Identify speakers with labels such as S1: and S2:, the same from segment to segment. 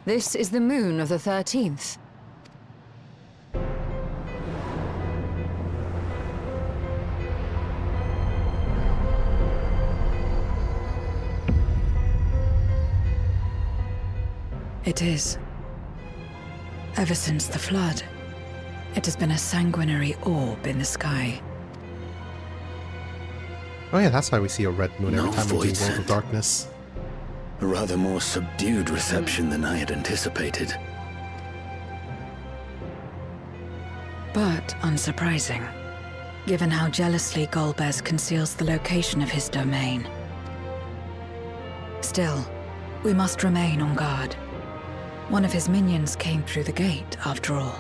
S1: This is the moon of the 13th.
S2: It is. Ever since the flood, it has been a sanguinary orb in the sky.
S3: Oh yeah, that's why we see a red moon every
S4: No
S3: time we do
S4: voice
S3: World of
S4: and-
S3: Darkness.
S4: A rather more subdued reception than I had anticipated.
S2: But unsurprising, given how jealously Golbez conceals the location of his domain. Still, we must remain on guard. One of his minions came through the gate, after all,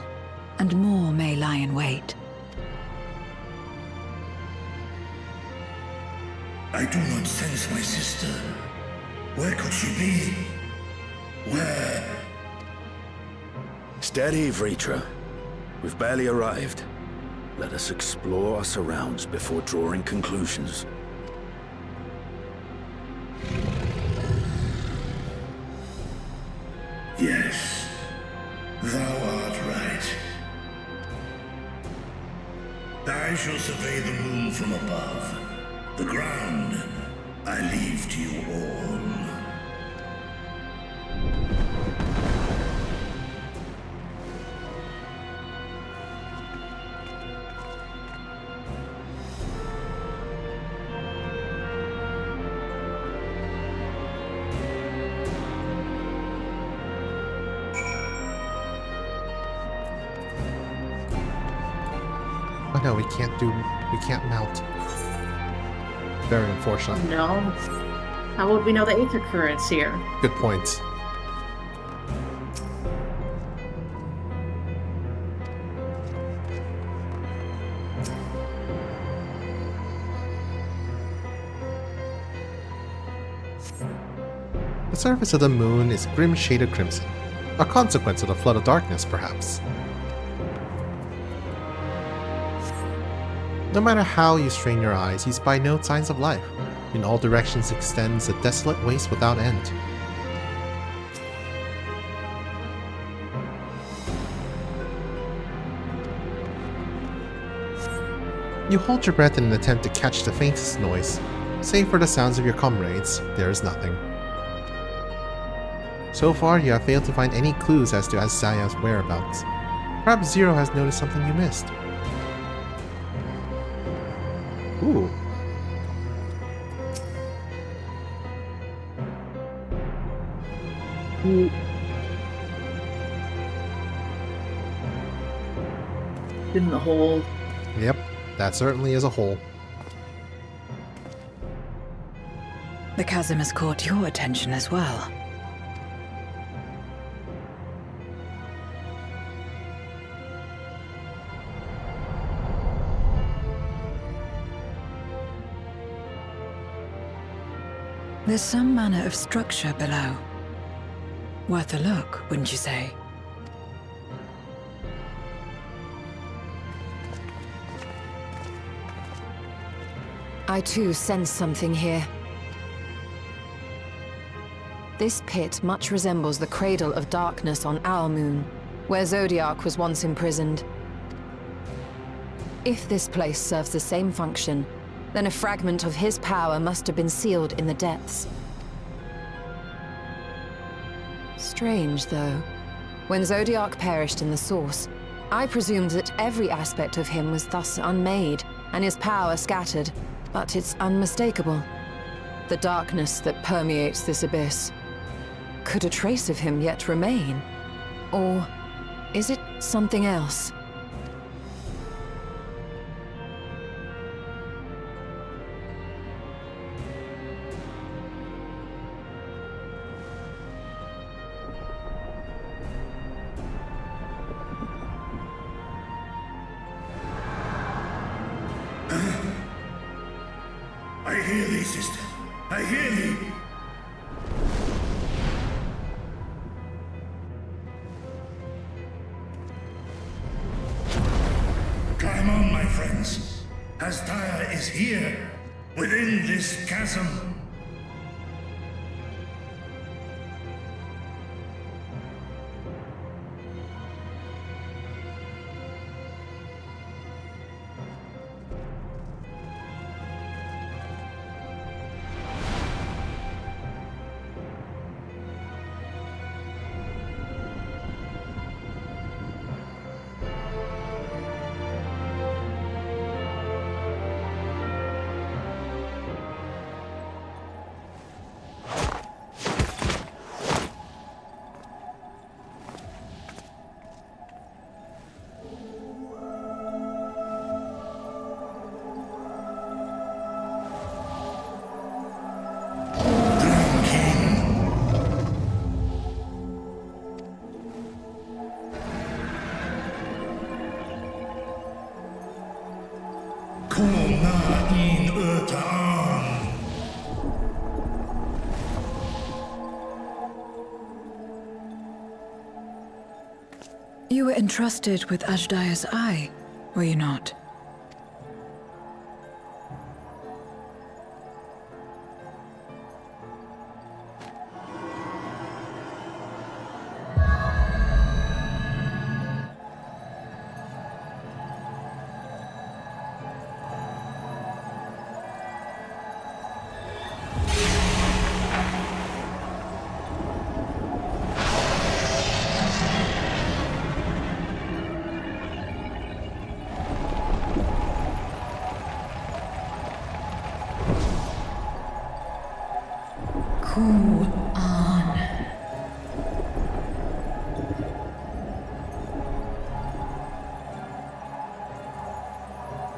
S2: and more may lie in wait.
S5: I do not sense my sister. Where could she be? Where?
S4: Steady, Vritra. We've barely arrived. Let us explore our surrounds before drawing conclusions.
S5: Yes, thou art right. I shall survey the moon from above. The ground, I leave to you all.
S3: Oh no, we can't mount. Very unfortunate.
S6: No. How would we know the Aether Current's here?
S3: Good point. The surface of the moon is grim shaded crimson, a consequence of the flood of darkness, perhaps. No matter how you strain your eyes, you spy no signs of life. In all directions extends a desolate waste without end. You hold your breath in an attempt to catch the faintest noise. Save for the sounds of your comrades, there is nothing. So far, you have failed to find any clues as to Azdaja's whereabouts. Perhaps Zero has noticed something you missed. Ooh.
S6: In the hole.
S3: Yep, that certainly is a hole.
S2: The chasm has caught your attention as well. There's some manner of structure below. Worth a look, wouldn't you say?
S1: I too sense something here. This pit much resembles the cradle of darkness on our moon, where Zodiac was once imprisoned. If this place serves the same function, then a fragment of his power must have been sealed in the depths. Strange, though. When Zodiac perished in the Source, I presumed that every aspect of him was thus unmade, and his power scattered, but it's unmistakable. The darkness that permeates this abyss. Could a trace of him yet remain? Or is it something else?
S5: I hear thee, sister. I hear thee. Climb on, my friends. Azdaja is here, within this chasm.
S2: You were entrusted with Azdaja's eye, were you not? Cool on.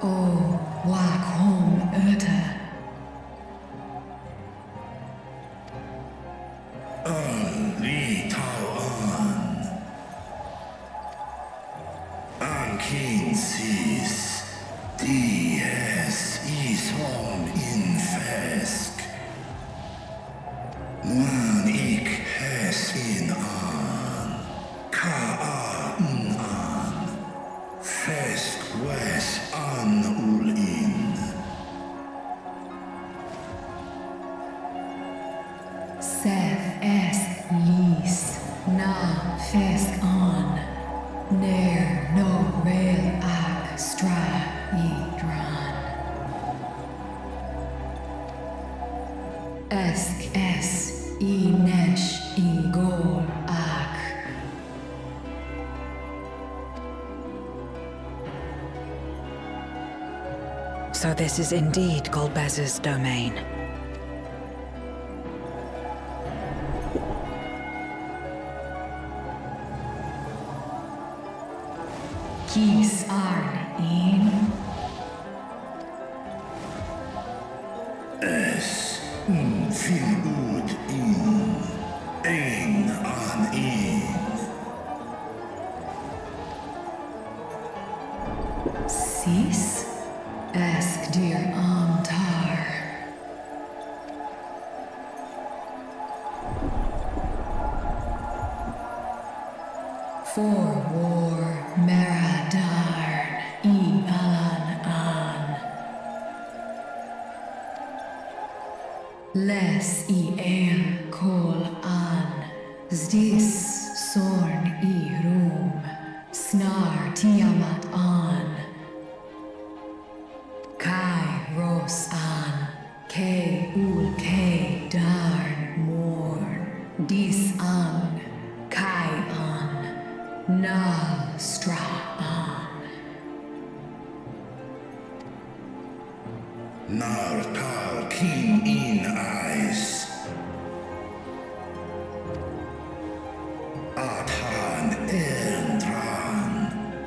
S2: Oh, wak home öte.
S5: Li Tao An King sees Dies is home in Fesk. Man ik hes in an Ka an Fesk wes an ul in
S2: Seth es lis na fesk on. Ner no rail ak stra I dran. Esk es I nesh I gol ak. So this is indeed Golbez's domain. Kies arn in.
S5: Es fil ud in Ein an in
S2: Sis? Ask dear Amtar. For war Meradarn I Alan an. Les I el kol an. Zdis sorn I rum. Snar tiamat an. Kai ros an. K ul K darn morn. Dis an. Kai an. Nal stra an.
S5: Nar Tal King in eyes Athan Erndran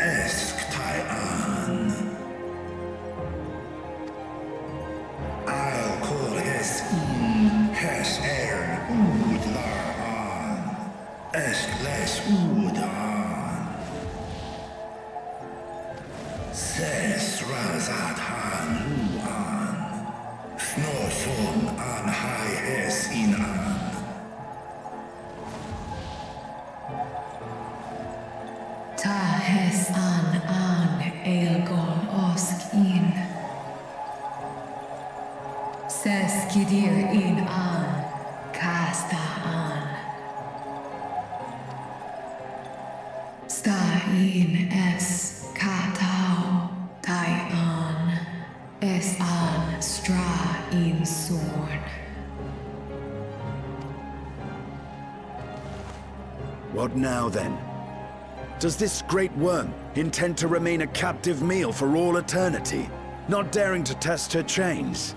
S5: Esk Tai an I'll call es in Hes Ud lar an Esk les ud an Ses razat han hu an Snorson an hai es in an
S2: Ta hes an elgon osk in. Ses kidir in an. Kasta an. Sta in es katao. Tai an. Es an stra in sorn.
S4: What now, then? Does this great worm intend to remain a captive meal for all eternity, not daring to test her chains?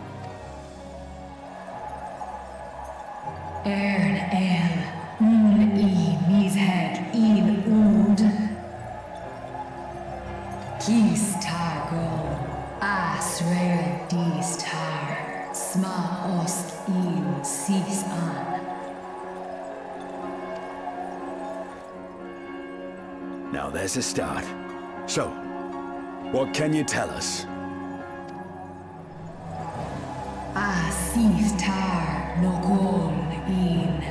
S2: Ern el. I mished in ud. Kis targo. Asrael dis tar. Sma osk in sis an.
S4: Now there's a start. So, what can you tell us?
S2: Sis tar no gol in.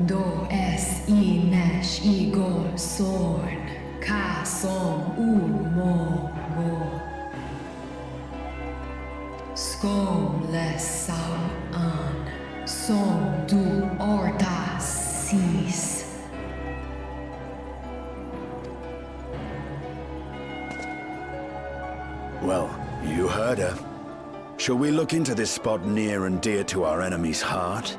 S2: Do es I nesh Igor Sorn. Ka som mo go. Skom les sau an. Som du orta sis.
S4: Well, you heard her. Shall we look into this spot near and dear to our enemy's heart?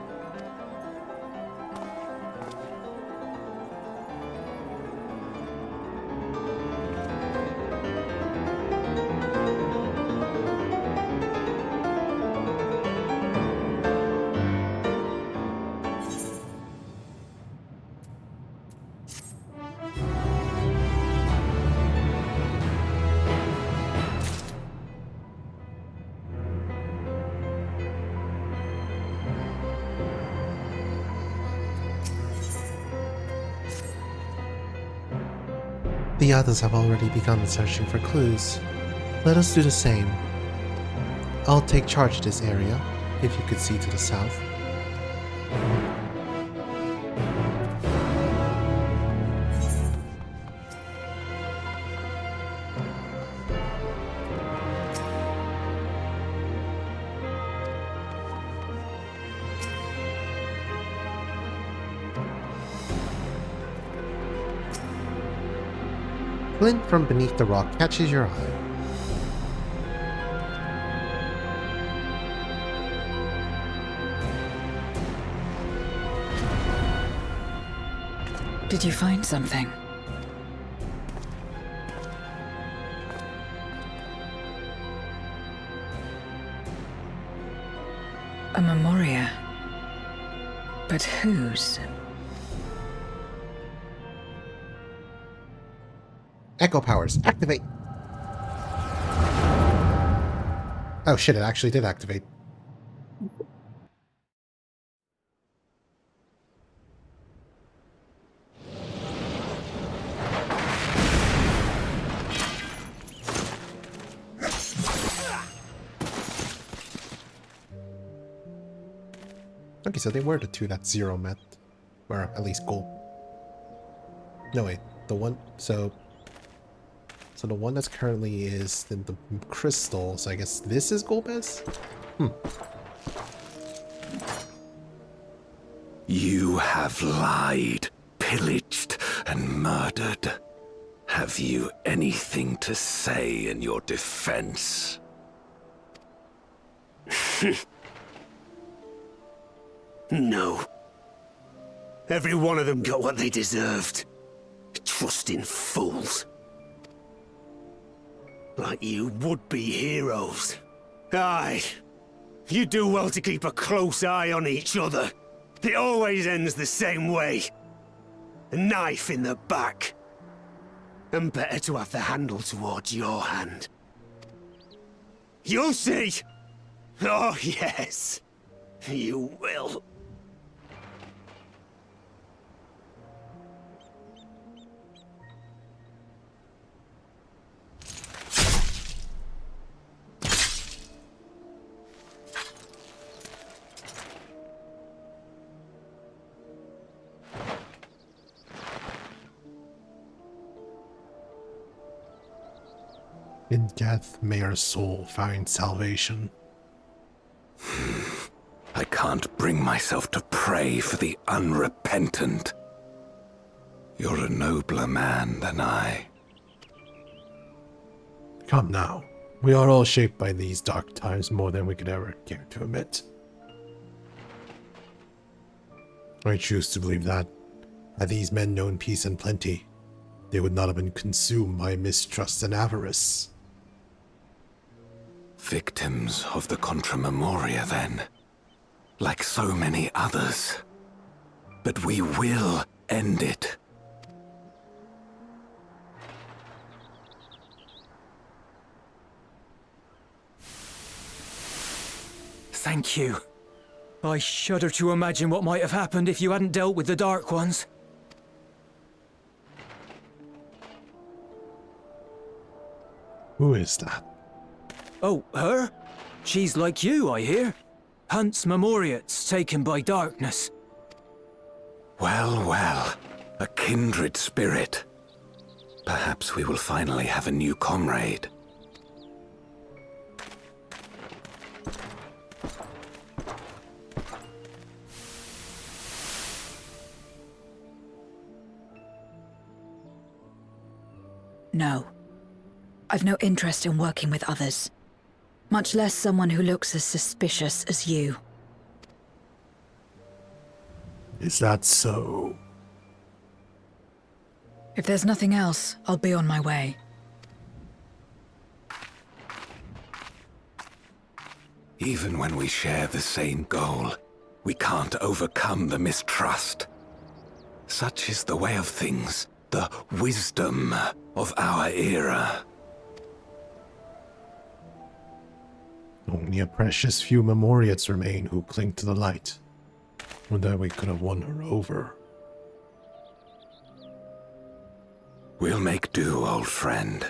S3: The others have already begun searching for clues. Let us do the same. I'll take charge of this area, if you could see to the south. Glint from beneath the rock catches your eye.
S2: Did you find something? A memoria. But whose?
S3: Echo powers, activate! Oh shit, it actually did activate. Okay, so they were the two that Zero met. Or at least Gold. No, wait. The one... So the one that's currently is in the crystal, so I guess this is Golbez?
S4: You have lied, pillaged, and murdered. Have you anything to say in your defense?
S7: No. Every one of them got what they deserved. Trusting fools. Like you would-be heroes. Aye. You do well to keep a close eye on each other. It always ends the same way. A knife in the back. And better to have the handle towards your hand. You'll see! Oh, yes. You will.
S3: In death may our soul find salvation.
S4: I can't bring myself to pray for the unrepentant. You're a nobler man than I.
S3: Come now. We are all shaped by these dark times more than we could ever care to admit. I choose to believe that, had these men known peace and plenty, they would not have been consumed by mistrust and avarice.
S4: Victims of the Contra Memoria, then. Like so many others. But we will end it.
S8: Thank you. I shudder to imagine what might have happened if you hadn't dealt with the Dark Ones.
S3: Who is that?
S8: Oh, her? She's like you, I hear. Hunts Memoriates taken by darkness.
S4: Well, well, a kindred spirit. Perhaps we will finally have a new comrade.
S2: No. I've no interest in working with others. Much less someone who looks as suspicious as you.
S9: Is that so?
S2: If there's nothing else, I'll be on my way.
S4: Even when we share the same goal, we can't overcome the mistrust. Such is the way of things, the wisdom of our era.
S3: Only a precious few Memoriates remain who cling to the light. And that we could have won her over.
S4: We'll make do, old friend.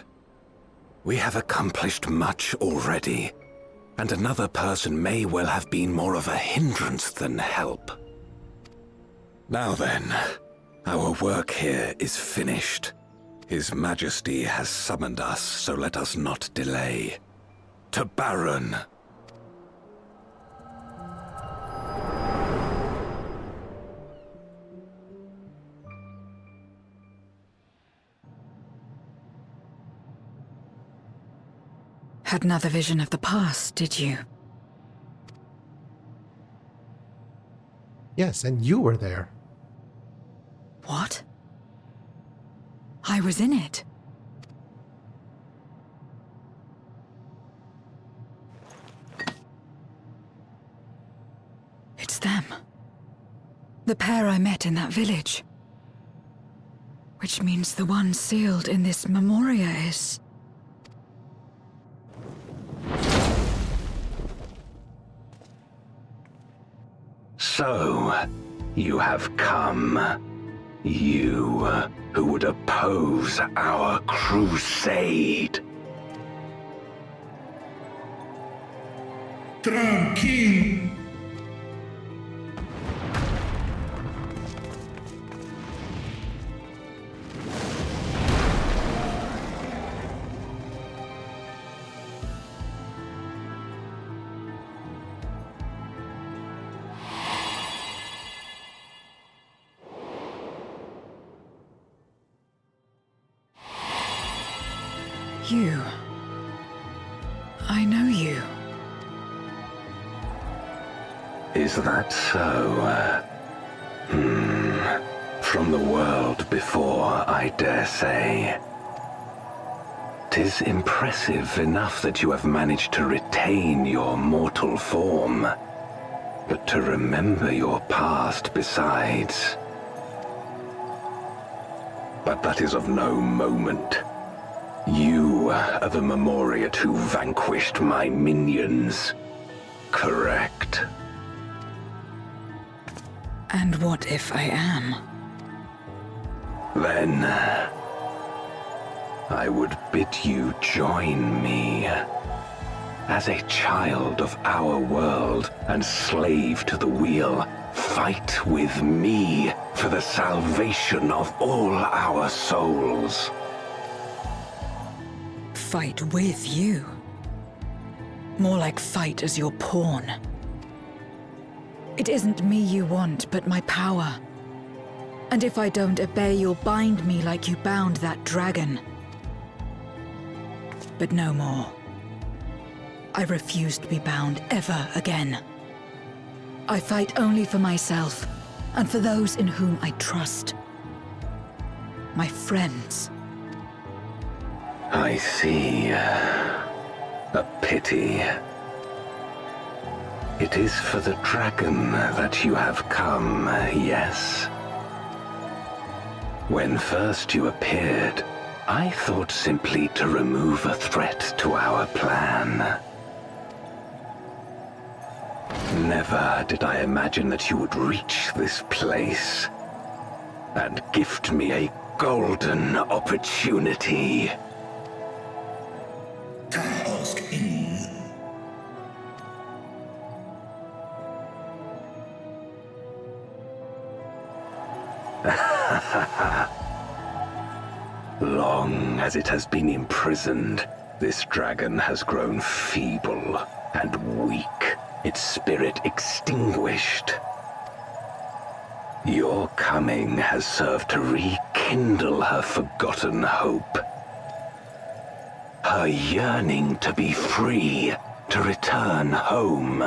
S4: We have accomplished much already, and another person may well have been more of a hindrance than help. Now then, our work here is finished. His Majesty has summoned us, so let us not delay. To Baron!
S2: Had another vision of the past, did you?
S3: Yes, and you were there.
S2: What? I was in it. It's them. The pair I met in that village. Which means the one sealed in this Memoria is...
S4: So, you have come. You, who would oppose our crusade.
S5: Tranquilo.
S2: You. I know you.
S4: Is that so? From the world before, I dare say. 'Tis impressive enough that you have managed to retain your mortal form, but to remember your past besides. But that is of no moment. You are the Memoriate who vanquished my minions. Correct.
S2: And what if I am?
S4: Then, I would bid you join me. As a child of our world and slave to the wheel, fight with me for the salvation of all our souls.
S2: Fight with you. More like fight as your pawn. It isn't me you want, but my power. And if I don't obey, you'll bind me like you bound that dragon. But no more. I refuse to be bound ever again. I fight only for myself, and for those in whom I trust. My friends.
S4: I see. A pity. It is for the dragon that you have come, yes? When first you appeared, I thought simply to remove a threat to our plan. Never did I imagine that you would reach this place and gift me a golden opportunity.
S5: Taosk in.
S4: Long as it has been imprisoned, this dragon has grown feeble and weak, its spirit extinguished. Your coming has served to rekindle her forgotten hope. Her yearning to be free, to return home.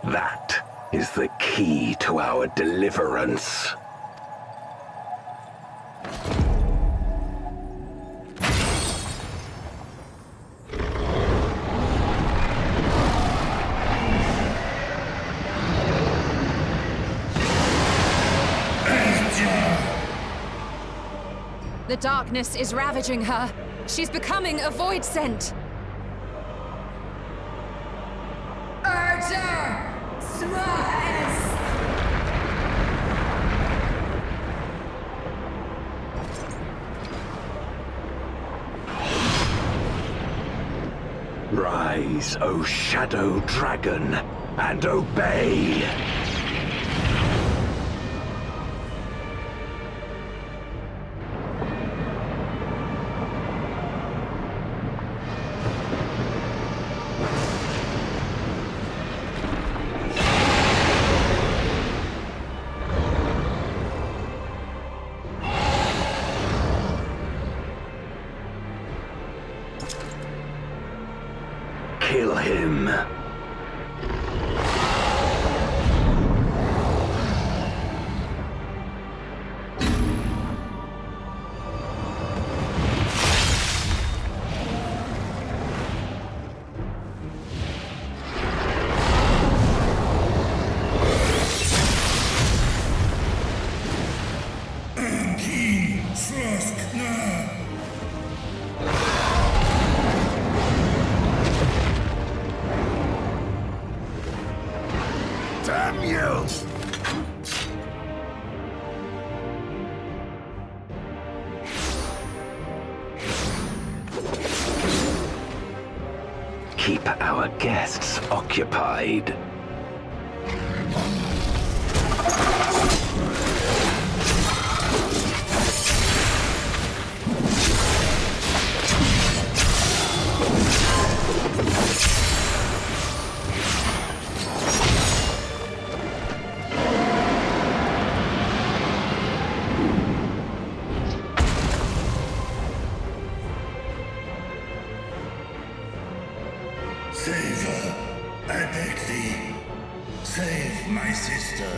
S4: That is the key to our deliverance.
S1: The darkness is ravaging her. She's becoming a void scent. Archer! Smash!
S4: Rise, O Shadow Dragon, and obey! Kill him. Damn you! Keep our guests occupied.
S5: Save her, I beg thee. Save my sister.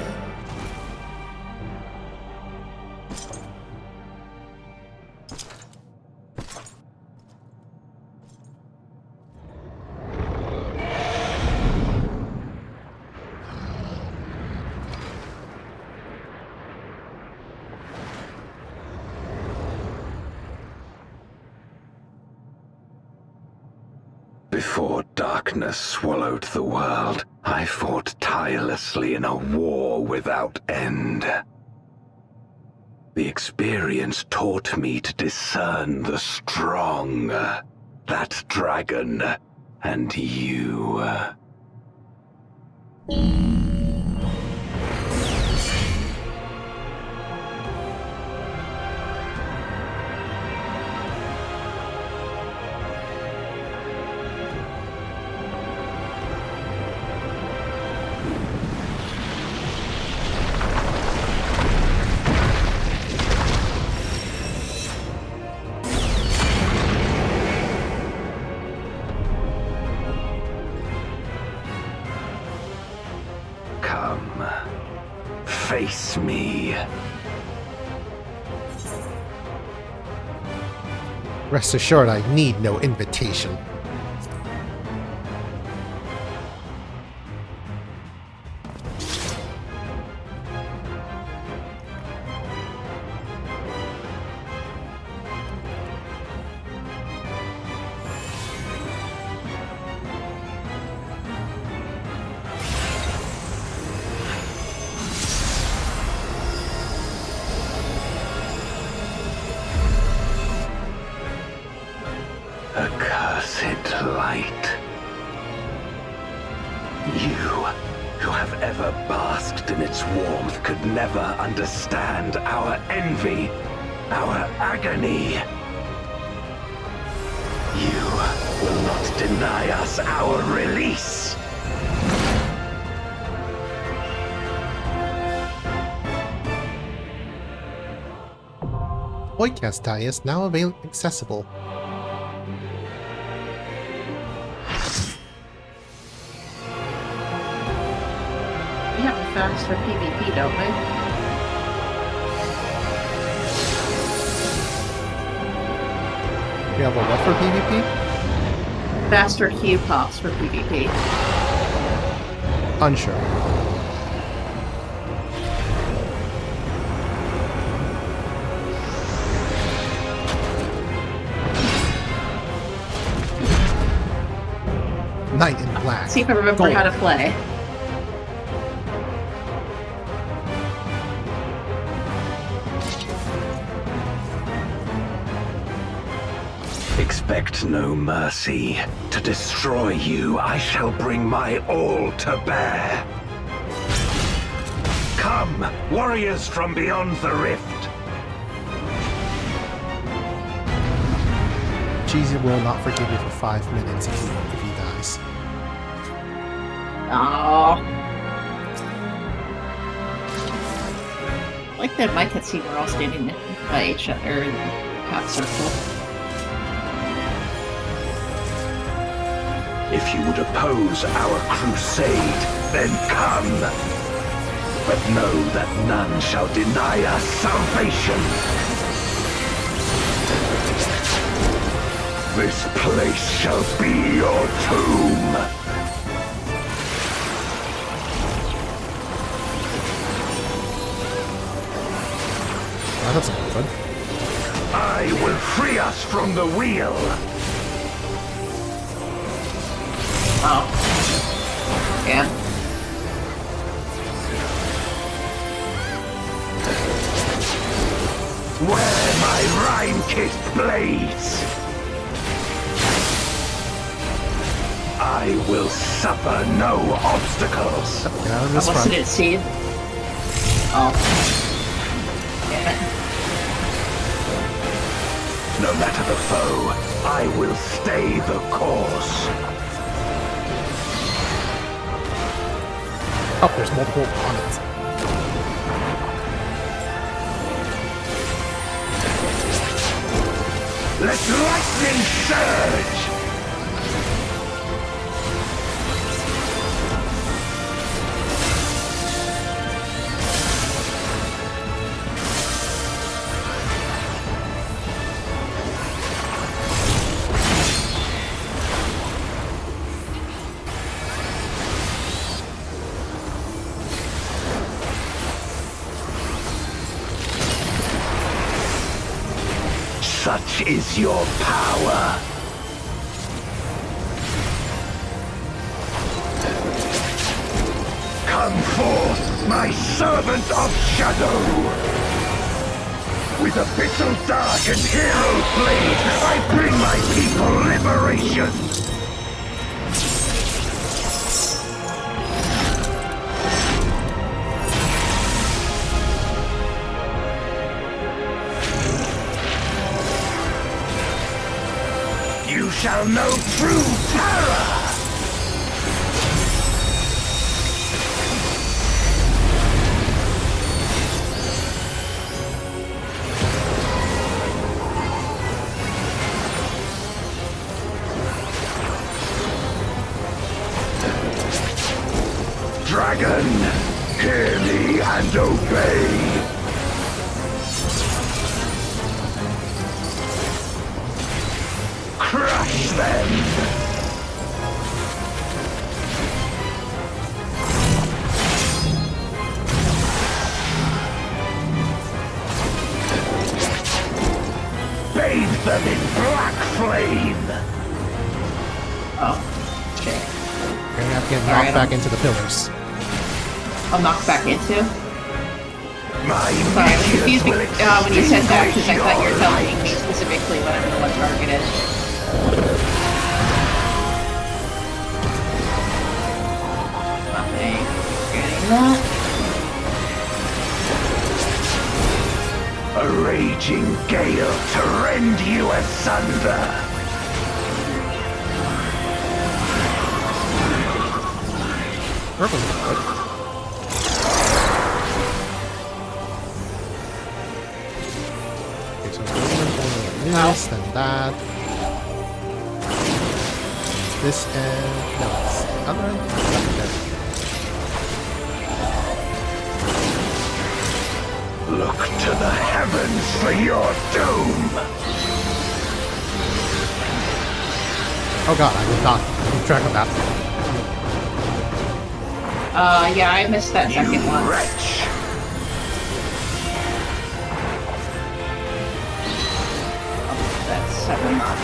S4: Before darkness swallowed the world, I fought tirelessly in a war without end. The experience taught me to discern the strong, that dragon, and you. Come, face me.
S3: Rest assured, I need no invitation.
S4: Accursed. have ever basked in its warmth could never understand our envy, our agony. You will not deny us our release.
S3: Azdaja is now accessible.
S6: We have a faster PvP, don't we?
S3: We have a what for PvP?
S6: Faster Q pops for PvP.
S3: Unsure. Knight in black.
S6: See if I remember how to play.
S4: Expect no mercy. To destroy you, I shall bring my all to bear. Come, warriors from beyond the rift.
S3: Cheesy will not forgive you for 5 minutes if he dies.
S6: Aww. I like that my cutscene we're all standing by each other in half circle.
S4: If you would oppose our crusade, then come. But know that none shall deny us salvation. This place shall be your tomb.
S3: That's not fun.
S4: I will free us from the wheel.
S6: Oh. Yeah.
S4: Where my rime-kissed blades. I will suffer no obstacles.
S3: Down this
S6: What's
S3: front.
S6: it, Seed? Oh. Damn it.
S4: No matter the foe, I will stay the course.
S3: Oh, there's multiple opponents.
S4: Let lightning surge! Such is your power. Come forth, my servant of shadow! With abyssal dark and hero blade, I bring my people liberation! You shall know true terror! Dragon, hear me and obey! Crush them! Bathe them in black flame!
S6: Oh. Shit.
S3: You're gonna have to get knocked back into the pillars.
S6: I'm knocked back into?
S4: My
S6: Sorry, I was confused
S4: will
S6: when you said that because I thought you were telling me specifically what target is. Nothing. that.
S5: A raging gale to rend you asunder.
S3: Purple is good. Okay, so only this, then that. This end. No, it's the other end. Okay.
S5: Look to the heavens for your doom!
S3: Oh god, I did not keep track of that.
S6: Yeah, I missed that second one.
S5: Wretch!
S6: Oh, that's 7 off.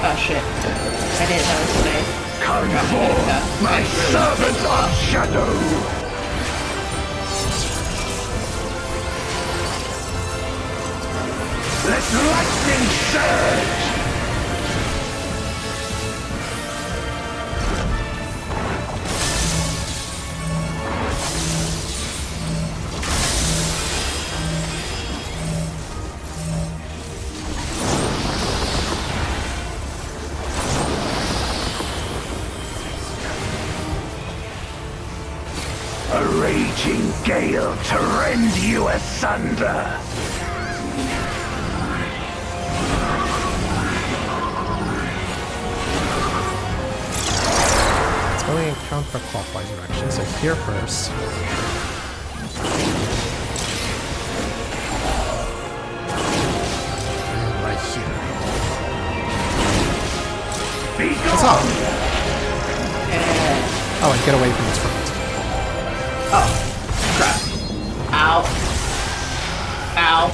S6: Oh shit. I didn't notice today.
S5: Come forth, my servant of shadow! Let lightning surge! A raging gale to rend you asunder!
S3: Going in counterclockwise direction, so here first. And right here. What's up? Oh, and get away from this front.
S6: Oh, crap. Ow. Ow.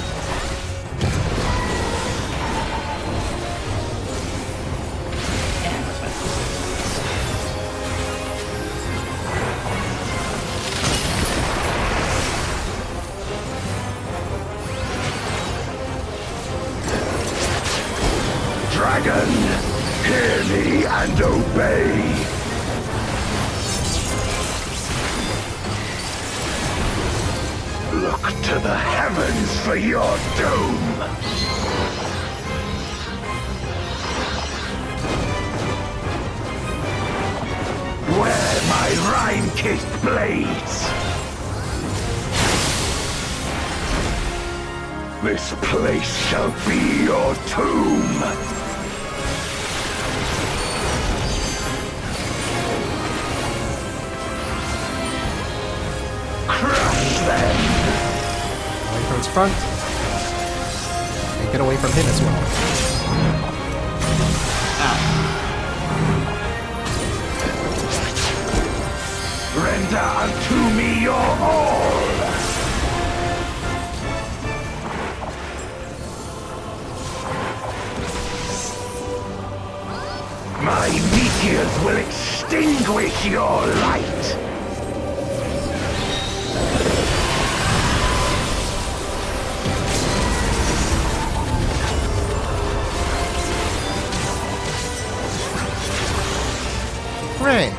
S5: Dragon, hear me and obey! Look to the heavens for your doom! Where my rime-kissed blades! This place shall be your tomb! Crush them!
S3: Away from its front. And get away from him as well.
S5: Render unto me your all! My meteors will extinguish your light!
S3: Hooray!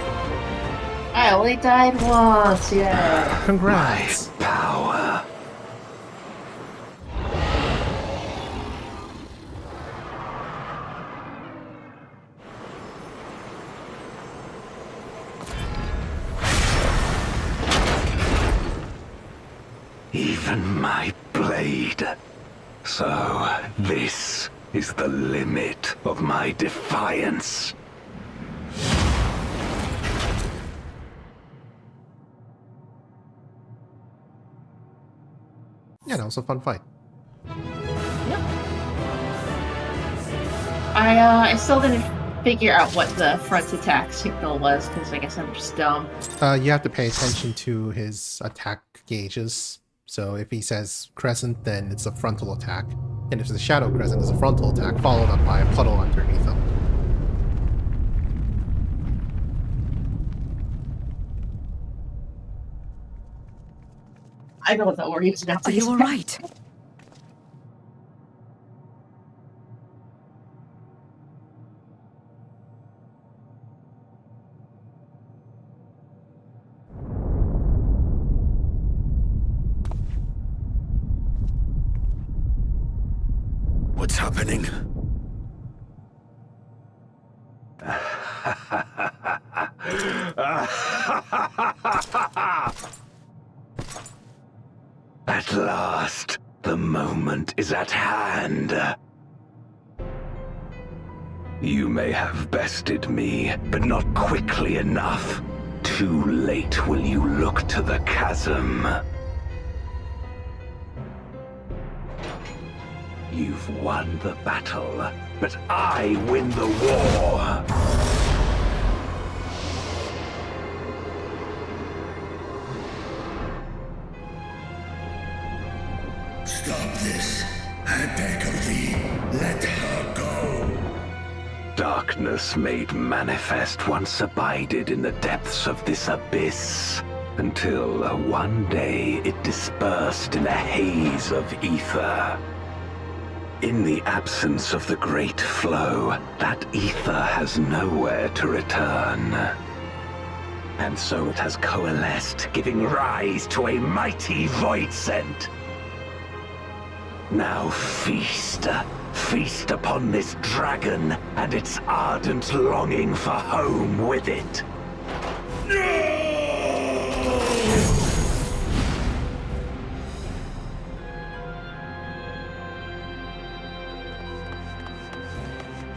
S6: I only died once, yeah.
S3: Congrats!
S4: My power. Even my blade. So, this is the limit of my defiance.
S3: Yeah, that was a fun fight.
S6: Yep. I still didn't figure out what the front attack signal was, because I guess I'm just dumb.
S3: You have to pay attention to his attack gauges. So if he says crescent, then it's a frontal attack. And if it's a shadow crescent, it's a frontal attack, followed up by a puddle underneath him.
S6: I know that we're using that.
S2: Are you all right?
S9: happening?
S4: At last, the moment is at hand. You may have bested me, but not quickly enough. Too late will you look to the chasm. You've won the battle, but I win the war.
S5: Stop this. I beg of thee, let her go.
S4: Darkness made manifest once abided in the depths of this abyss, until one day it dispersed in a haze of ether. In the absence of the great flow, that ether has nowhere to return. And so it has coalesced, giving rise to a mighty void scent. Now feast upon this dragon and its ardent longing for home with it.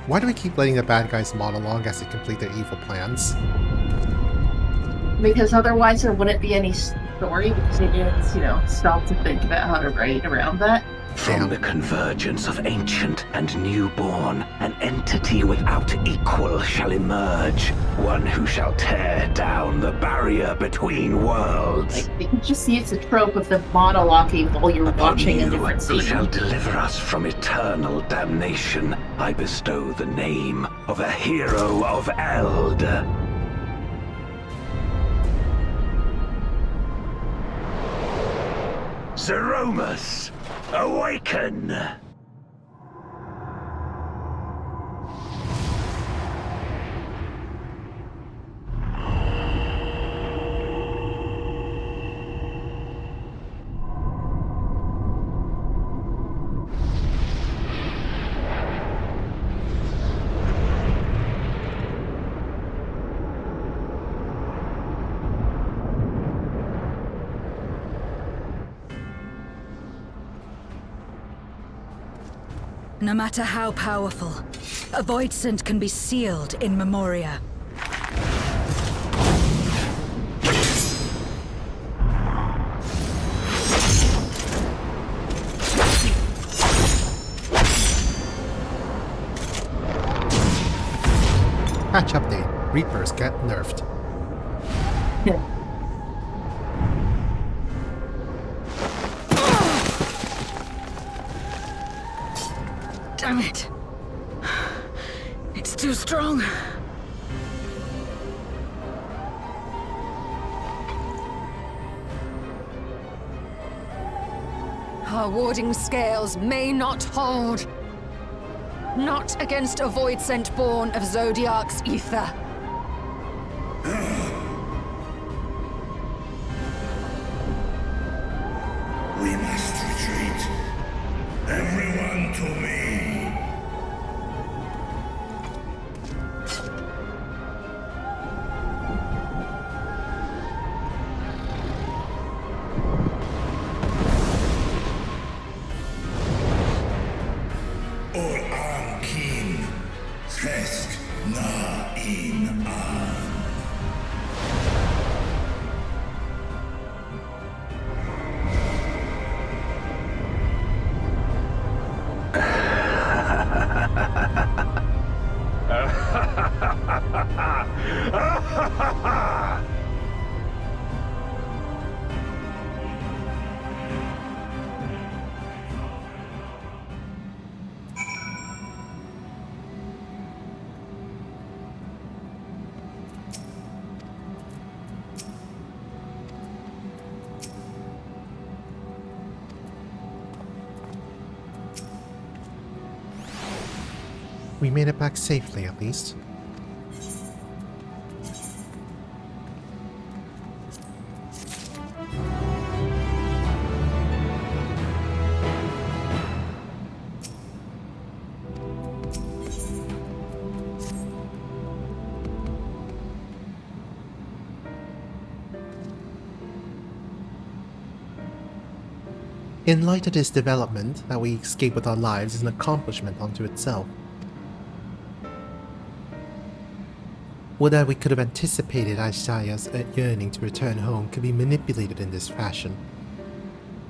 S3: Why do we keep letting the bad guys monologue as they complete their evil plans?
S6: Because otherwise there wouldn't be any story, because they didn't, stop to think about how to write around that.
S4: From the convergence of ancient and newborn, an entity without equal shall emerge. One who shall tear down the barrier between worlds.
S6: You can just see it's a trope of the monologuing while you're watching a different
S4: Who
S6: scene.
S4: shall deliver us from eternal damnation, I bestow the name of a hero of Eld. Zeromus, awaken!
S2: No matter how powerful, a void scent can be sealed in Memoria.
S3: Patch update. Reapers get nerfed.
S2: Damn it. It's too strong.
S1: Our warding scales may not hold. Not against a void scent born of Zodiac's ether.
S5: We must retreat. Everyone to me. Or King. Tresk na in an.
S3: We made it back safely, at least. In light of this development, that we escape with our lives is an accomplishment unto itself. Would that we could have anticipated Azdaja's yearning to return home could be manipulated in this fashion.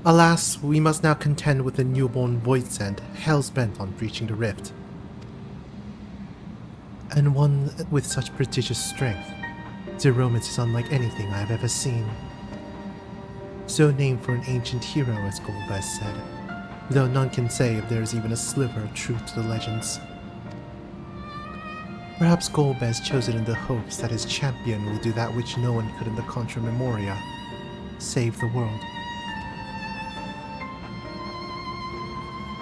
S3: Alas, we must now contend with a newborn voidsent hell-bent on breaching the rift. And one with such prodigious strength. Zeromus is unlike anything I have ever seen. So named for an ancient hero, as Golbez said, though none can say if there is even a sliver of truth to the legends. Perhaps Golbez chose it in the hopes that his champion will do that which no one could in the Contra Memoria, save the world.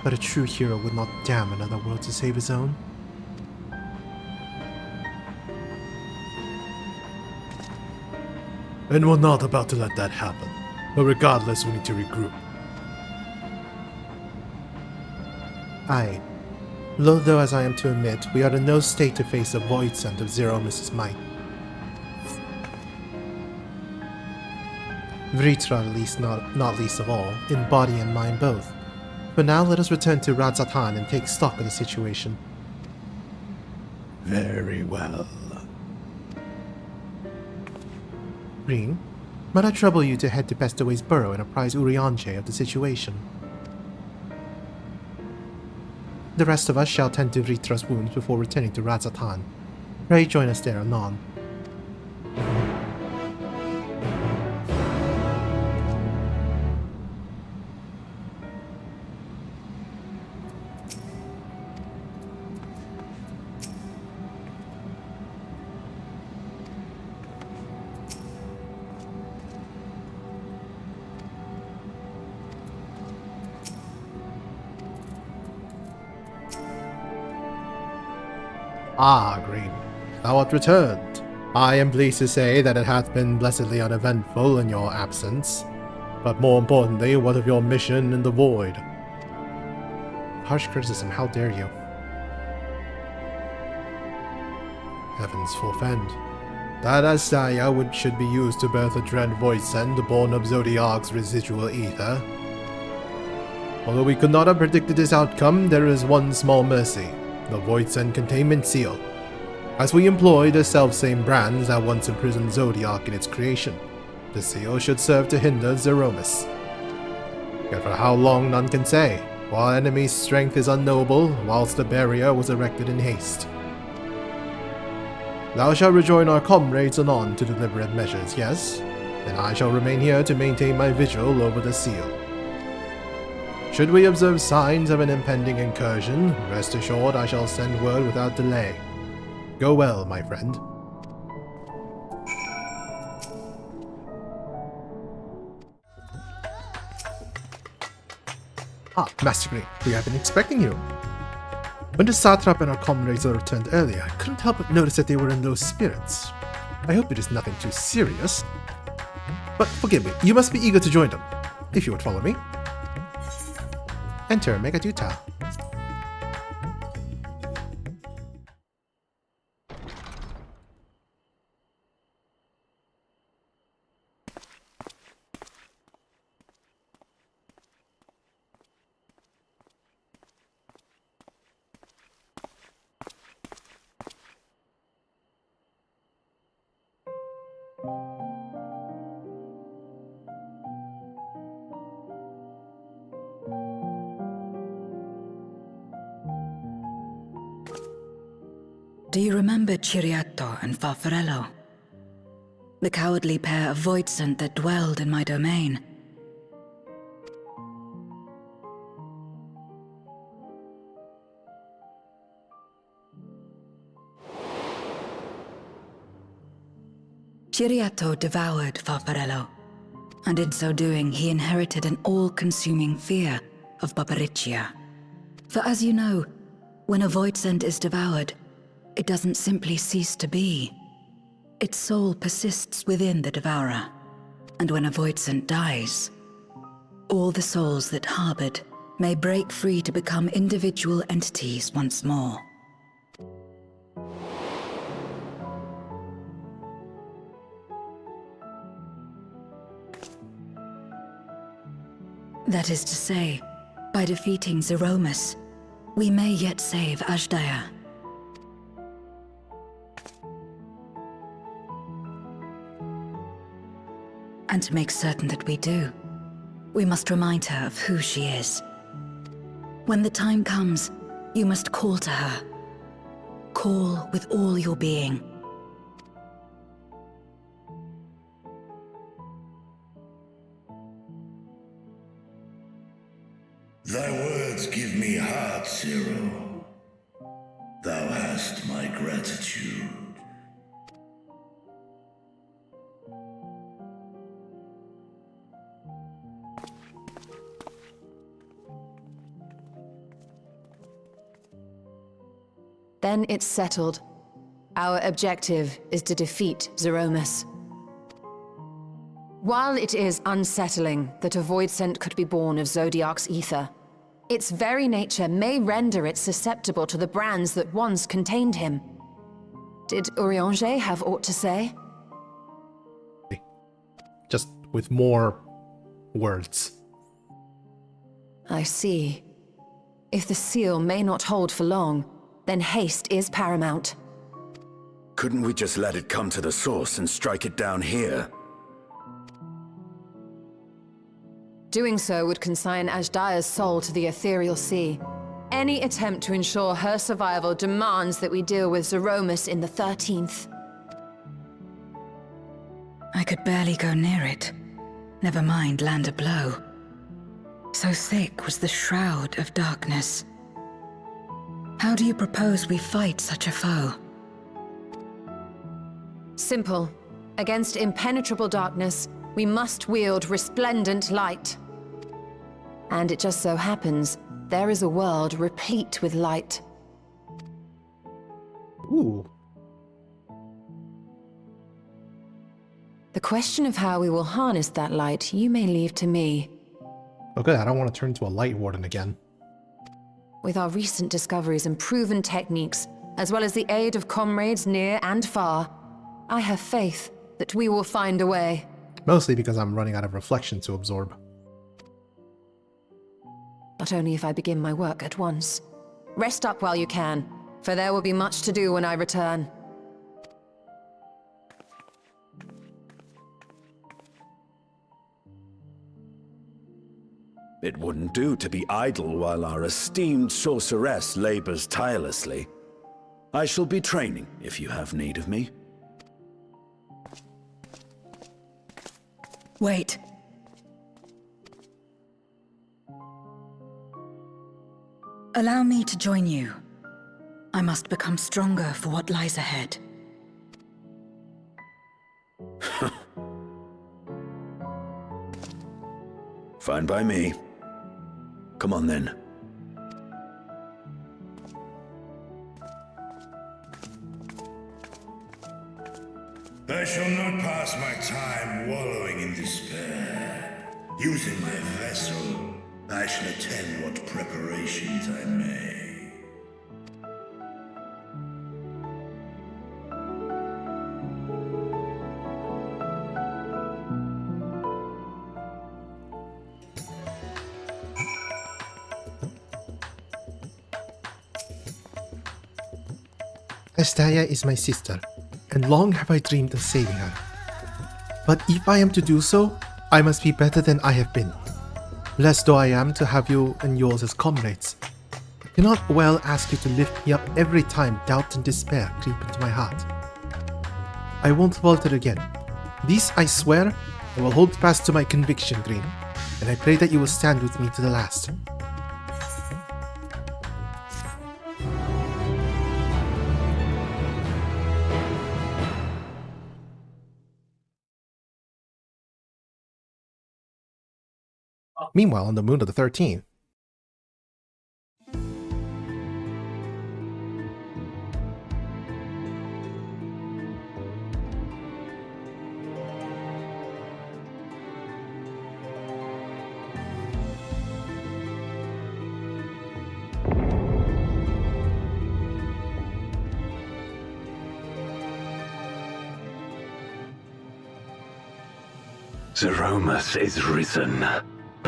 S3: But a true hero would not damn another world to save his own.
S9: And we're not about to let that happen. But regardless, we need to regroup.
S3: Aye. Low though as I am to admit, we are in no state to face a voidsent of Zeromus' might. Vritra at least not least of all, in body and mind both. But now let us return to Azdaja and take stock of the situation.
S9: Very well.
S3: Green, might I trouble you to head to Bestaway's burrow and apprise Urianger of the situation? The rest of us shall tend to Vritra's wounds before returning to Azdaja. Pray join us there anon.
S9: Ah, Green, thou art returned. I am pleased to say that it hath been blessedly uneventful in your absence. But more importantly, what of your mission in the void?
S3: Harsh criticism, how dare you?
S9: Heavens forfend. That Azdaja should be used to birth a dread voidsent born of Zodiac's residual ether. Although we could not have predicted this outcome, there is one small mercy. The voidsent containment seal. As we employ the selfsame brands that once imprisoned Zodiac in its creation, the seal should serve to hinder Zeromus. Yet for how long none can say, while enemy's strength is unknowable, whilst the barrier was erected in haste. Thou shalt rejoin our comrades anon to deliberate measures, yes? Then I shall remain here to maintain my vigil over the seal. Should we observe signs of an impending incursion, rest assured I shall send word without delay. Go well, my friend.
S3: Ah, Master Green, we have been expecting you. When the Satrap and our comrades returned earlier, I couldn't help but notice that they were in low spirits. I hope it is nothing too serious. But forgive me, you must be eager to join them, if you would follow me. Enter Megaduta.
S2: Do you remember Ciriato and Farfarello? The cowardly pair of voidsent that dwelled in my domain? Ciriato devoured Farfarello, and in so doing he inherited an all-consuming fear of Barbariccia. For as you know, when a voidsent is devoured, it doesn't simply cease to be. Its soul persists within the devourer, and when a voidsent dies, all the souls that harbored may break free to become individual entities once more. That is to say, by defeating Zeromus, we may yet save Azdaja. And to make certain that we do, we must remind her of who she is. When the time comes, you must call to her. Call with all your being.
S5: Thy words give me heart, Zero. Thou hast my gratitude.
S1: Then it's settled. Our objective is to defeat Zeromus. While it is unsettling that a void scent could be born of Zodiac's ether, its very nature may render it susceptible to the brands that once contained him. Did Urianger have aught to say?
S3: Just with more words.
S1: I see. If the seal may not hold for long, then haste is paramount.
S4: Couldn't we just let it come to the source and strike it down here?
S1: Doing so would consign Azdaja's soul to the ethereal sea. Any attempt to ensure her survival demands that we deal with Zeromus in the 13th.
S2: I could barely go near it. Never mind land a blow. So thick was the shroud of darkness. How do you propose we fight such a foe?
S1: Simple. Against impenetrable darkness, we must wield resplendent light. And it just so happens, there is a world replete with light.
S3: Ooh.
S1: The question of how we will harness that light, you may leave to me.
S3: Oh good, I don't want to turn into a light warden again.
S1: With our recent discoveries and proven techniques, as well as the aid of comrades near and far, I have faith that we will find a way.
S3: Mostly because I'm running out of reflection to absorb.
S1: But only if I begin my work at once. Rest up while you can, for there will be much to do when I return.
S4: It wouldn't do to be idle while our esteemed sorceress labors tirelessly. I shall be training if you have need of me.
S2: Wait. Allow me to join you. I must become stronger for what lies ahead.
S4: Fine by me. Come on then.
S5: I shall not pass my time wallowing in despair. Using my vessel, I shall attend what preparations I may.
S9: Azdaja is my sister, and long have I dreamed of saving her. But if I am to do so, I must be better than I have been. Blessed though I am to have you and yours as comrades, I cannot well ask you to lift me up every time doubt and despair creep into my heart. I won't falter again. This I swear, I will hold fast to my conviction, Green, and I pray that you will stand with me to the last.
S3: Meanwhile, on the moon of the 13th.
S4: Zeromus is risen,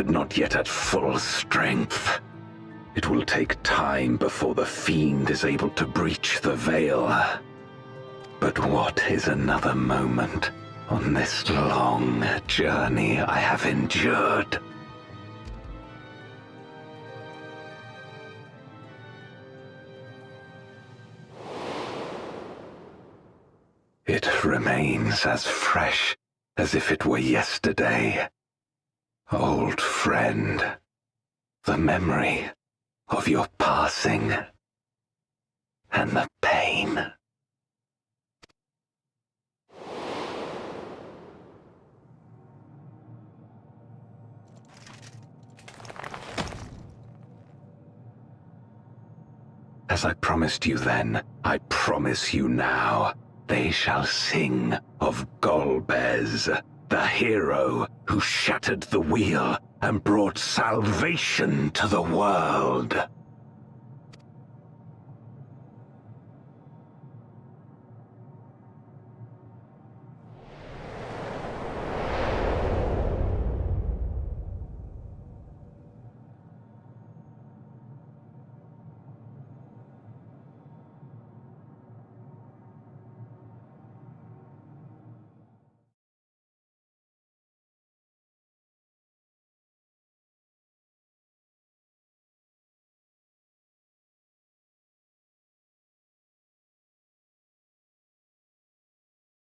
S4: but not yet at full strength. It will take time before the fiend is able to breach the veil. But what is another moment on this long journey I have endured? It remains as fresh as if it were yesterday. Old friend, the memory of your passing and the pain. As I promised you then, I promise you now. They shall sing of Golbez, the hero who shattered the wheel and brought salvation to the world.